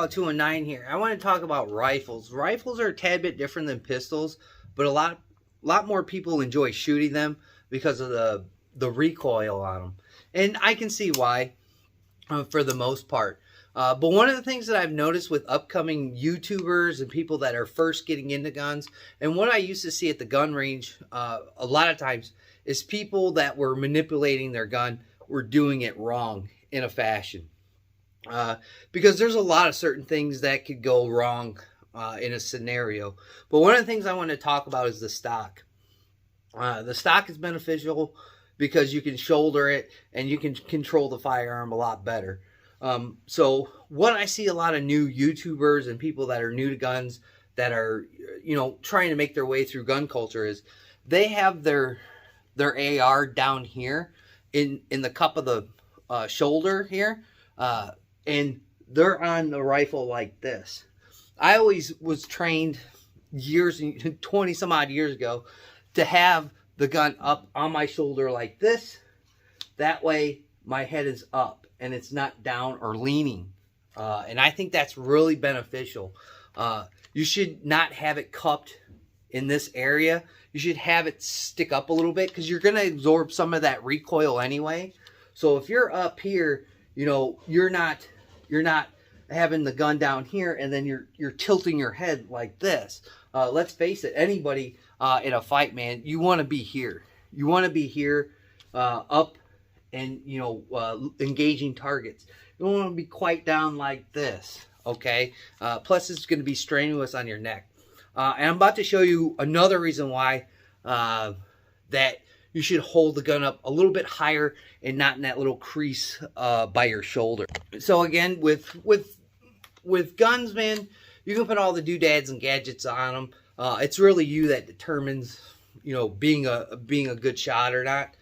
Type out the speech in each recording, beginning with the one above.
Fallout 219 here. I want to talk about rifles. Rifles are a tad bit different than pistols, but a lot more people enjoy shooting them because of the recoil on them. And I can see why, for the most part. But one of the things that I've noticed with upcoming YouTubers and people that are first getting into guns, and what I used to see at the gun range a lot of times, is people that were manipulating their gun were doing it wrong in a fashion. Because there's a lot of certain things that could go wrong in a scenario. But one of the things I want to talk about is the stock. The stock is beneficial because you can shoulder it and you can control the firearm a lot better. So what I see a lot of new YouTubers and people that are new to guns that are, trying to make their way through gun culture is they have their AR down here in the cup of the shoulder here, and they're on the rifle like this. I always was trained 20 some odd years ago to have the gun up on my shoulder like this. That way my head is up and it's not down or leaning. And I think that's really beneficial. You should not have it cupped in this area. You should have it stick up a little bit because you're going to absorb some of that recoil anyway. So if you're up here, you're not having the gun down here and then you're tilting your head like this. Let's face it, anybody in a fight, man, you want to be here. You want to be here, up and engaging targets. You don't want to be quite down like this. Okay. Plus, it's going to be strenuous on your neck. And I'm about to show you another reason why that you should hold the gun up a little bit higher and not in that little crease by your shoulder. So again, with guns, man, you can put all the doodads and gadgets on them. It's really you that determines, being a good shot or not.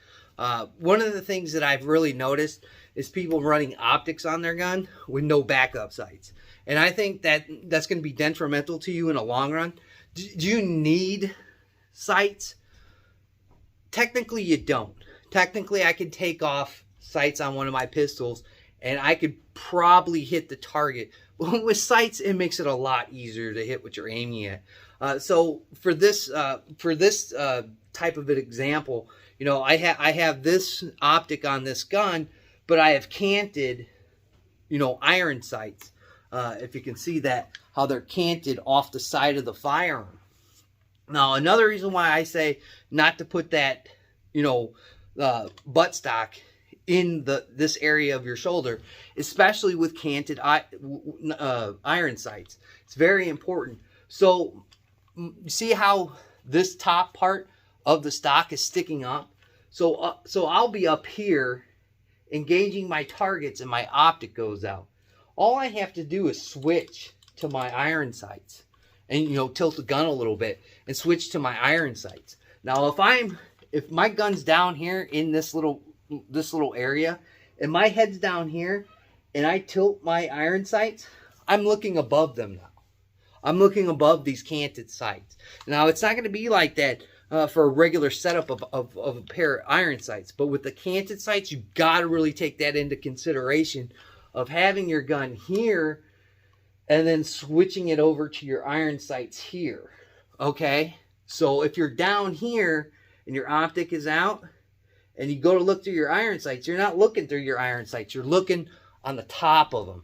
One of the things that I've really noticed is people running optics on their gun with no backup sights. And I think that's going to be detrimental to you in the long run. Do you need sights? Technically, you don't. Technically, I could take off sights on one of my pistols and I could probably hit the target. But with sights, it makes it a lot easier to hit what you're aiming at. So for this type of an example, I have this optic on this gun, but I have canted, iron sights. If you can see that, how they're canted off the side of the firearm. Now, another reason why I say not to put that, buttstock in this area of your shoulder, especially with canted iron sights. It's very important. So, see how this top part of the stock is sticking up? So I'll be up here engaging my targets and my optic goes out. All I have to do is switch to my iron sights and, tilt the gun a little bit and switch to my iron sights. Now, if my gun's down here in this little area and my head's down here and I tilt my iron sights, I'm looking above them now. I'm looking above these canted sights. Now, it's not going to be like that for a regular setup of a pair of iron sights, but with the canted sights, you got to really take that into consideration of having your gun here and then switching it over to your iron sights here. Okay? So if you're down here and your optic is out and you go to look through your iron sights, you're not looking through your iron sights. You're looking on the top of them.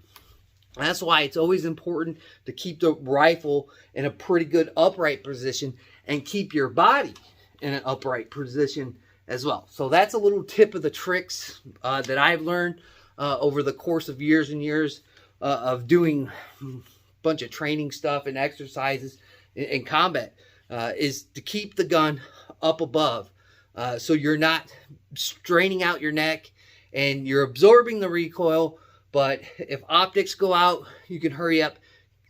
And that's why it's always important to keep the rifle in a pretty good upright position and keep your body in an upright position as well. So that's a little tip of the tricks that I've learned over the course of years and years of doing a bunch of training stuff and exercises in combat, is to keep the gun up above so you're not straining out your neck and you're absorbing the recoil. But if optics go out, you can hurry up,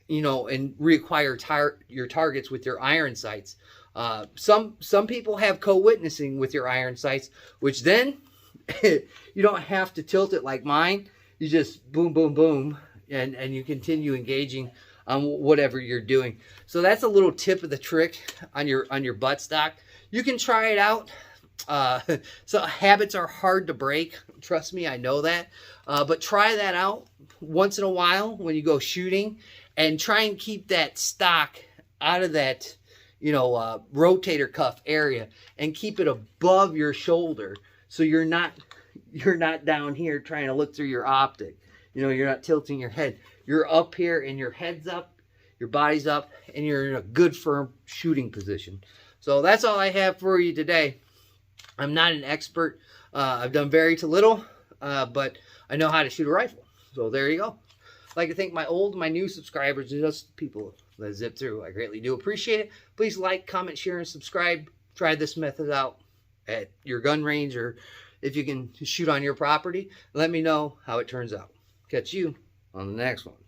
and reacquire your targets with your iron sights. Some people have co-witnessing with your iron sights, which then you don't have to tilt it like mine. You just boom, boom, boom, and you continue engaging on whatever you're doing. So that's a little tip of the trick on your buttstock. You can try it out. So habits are hard to break. Trust me, I know that. But try that out once in a while when you go shooting, and try and keep that stock out of that, rotator cuff area, and keep it above your shoulder, so you're not down here trying to look through your optic. You're not tilting your head. You're up here and your head's up, your body's up, and you're in a good firm shooting position. So that's all I have for you today. I'm not an expert. I've done very to little, but I know how to shoot a rifle. So there you go. I'd like to thank my new subscribers, and just people that zip through. I greatly do appreciate it. Please like, comment, share, and subscribe. Try this method out at your gun range, or if you can shoot on your property. Let me know how it turns out. Catch you on the next one.